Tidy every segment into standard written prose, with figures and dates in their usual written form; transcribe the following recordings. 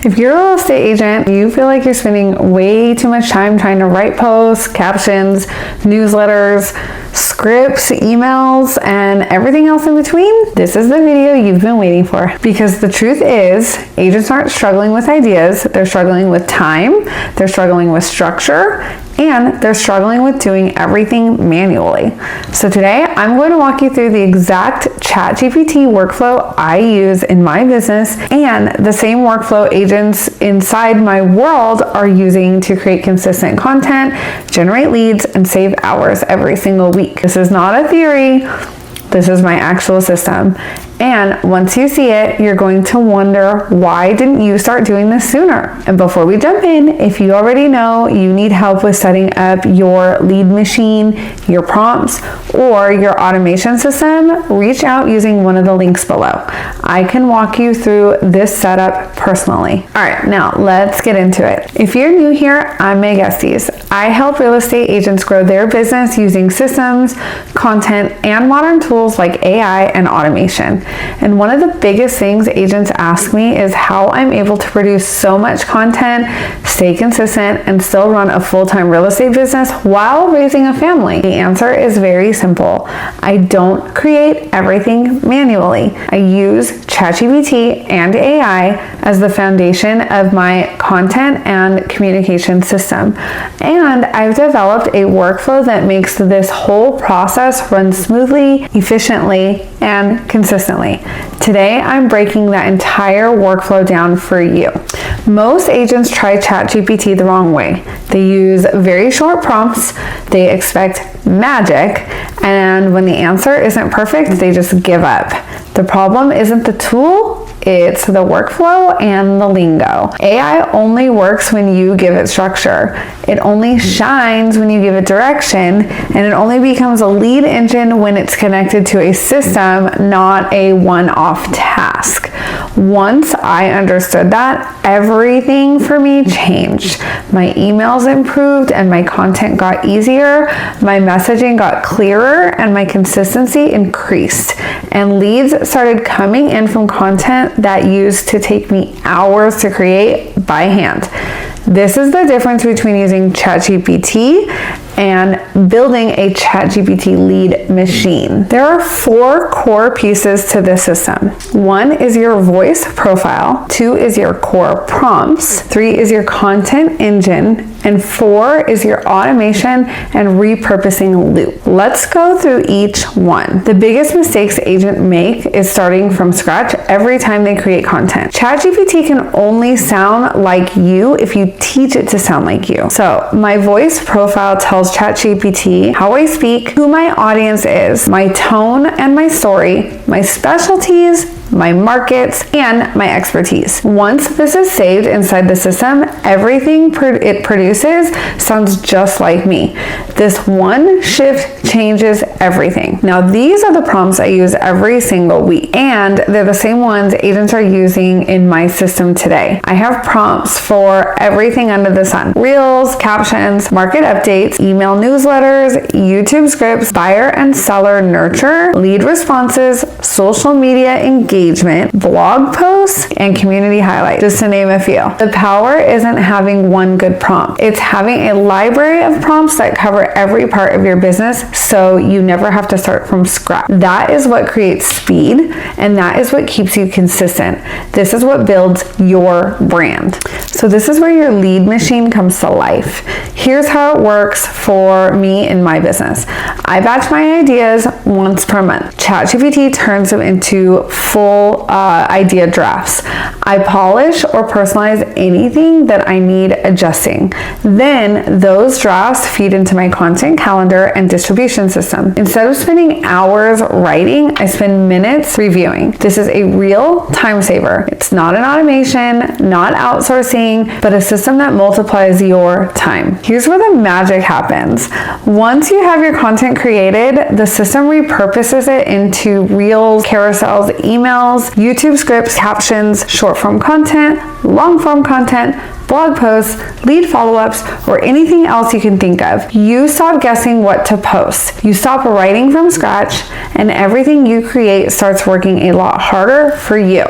If you're a real estate agent, you feel like you're spending way too much time trying to write posts, captions, newsletters, scripts, emails, and everything else in between, this is the video you've been waiting for. Because the truth is, agents aren't struggling with ideas, they're struggling with time, they're struggling with structure, and they're struggling with doing everything manually. So today, I'm going to walk you through the exact ChatGPT workflow I use in my business and the same workflow agents inside my world are using to create consistent content, generate leads, and save hours every single week. This is not a theory. This is my actual system. And once you see it, you're going to wonder, why didn't you start doing this sooner? And before we jump in, if you already know you need help with setting up your lead machine, your prompts, or your automation system, reach out using one of the links below. I can walk you through this setup personally. All right, now let's get into it. If you're new here, I'm Meg Estes. I help real estate agents grow their business using systems, content, and modern tools like AI and automation. And one of the biggest things agents ask me is how I'm able to produce so much content, stay consistent, and still run a full-time real estate business while raising a family. The answer is very simple. I don't create everything manually. I use ChatGPT and AI as the foundation of my content and communication system. And I've developed a workflow that makes this whole process run smoothly, efficiently, and consistently. Today, I'm breaking that entire workflow down for you. Most agents try ChatGPT the wrong way. They use very short prompts, they expect magic, and when the answer isn't perfect, they just give up. The problem isn't the tool, it's the workflow and the lingo. AI only works when you give it structure. It only shines when you give it direction, and it only becomes a lead engine when it's connected to a system, not a one-off task. Once I understood that, everything for me changed. My emails improved and my content got easier, my messaging got clearer, and my consistency increased. And leads started coming in from content that used to take me hours to create by hand. This is the difference between using ChatGPT and building a ChatGPT lead machine. There are 4 core pieces to this system. 1 is your voice profile, 2 is your core prompts, 3 is your content engine, and 4 is your automation and repurposing loop. Let's go through each one. The biggest mistakes agents make is starting from scratch every time they create content. ChatGPT can only sound like you if you teach it to sound like you. So my voice profile tells ChatGPT how I speak, who my audience is, my tone and my story, my specialties, my markets, and my expertise. Once this is saved inside the system, everything it produces sounds just like me. This one shift changes everything. Now, these are the prompts I use every single week, and they're the same ones agents are using in my system today. I have prompts for everything under the sun: reels, captions, market updates, email newsletters, YouTube scripts, buyer and seller nurture, lead responses, social media engagement, blog posts, and community highlights, just to name a few. The power isn't having one good prompt. It's having a library of prompts that cover every part of your business, so you never have to start from scratch. That is what creates speed, and that is what keeps you consistent. This is what builds your brand. So this is where your lead machine comes to life. Here's how it works for me in my business. I batch my ideas once per month. ChatGPT turns them into full idea drafts. I polish or personalize anything that I need adjusting. Then those drafts feed into my content calendar and distribution system. Instead of spending hours writing, I spend minutes reviewing. This is a real time saver. It's not an automation, not outsourcing, but a system that multiplies your time. Here's where the magic happens. Once you have your content created, the system repurposes it into reels, carousels, emails, emails, YouTube scripts, captions, short form content, long form content, blog posts, lead follow-ups, or anything else you can think of. You stop guessing what to post. You stop writing from scratch, and everything you create starts working a lot harder for you.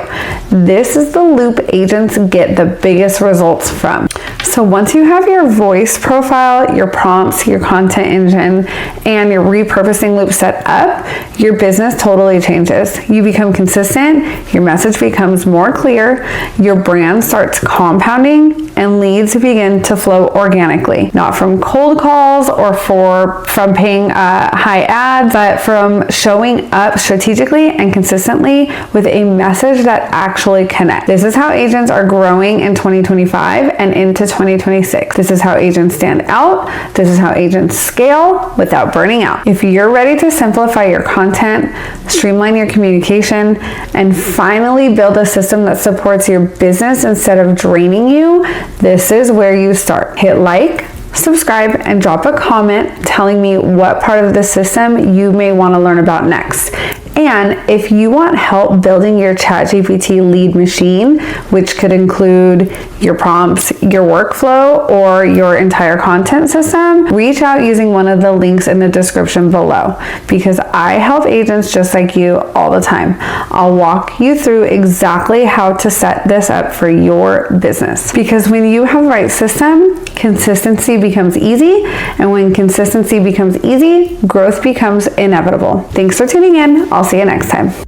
This is the loop agents get the biggest results from. So once you have your voice profile, your prompts, your content engine, and your repurposing loop set up, your business totally changes. You become consistent, your message becomes more clear, your brand starts compounding, and leads begin to flow organically, not from cold calls or from paying high ads, but from showing up strategically and consistently with a message that actually connects. This is how agents are growing in 2025 and into 2026. This is how agents stand out. This is how agents scale without burning out. If you're ready to simplify your content, streamline your communication, and finally build a system that supports your business instead of draining you, this is where you start. Hit like, subscribe, and drop a comment telling me what part of the system you may want to learn about next. And if you want help building your ChatGPT lead machine, which could include your prompts, your workflow, or your entire content system, reach out using one of the links in the description below, because I help agents just like you all the time. I'll walk you through exactly how to set this up for your business. Because when you have the right system, consistency becomes easy, and when consistency becomes easy, growth becomes inevitable. Thanks for tuning in. I'll see you next time.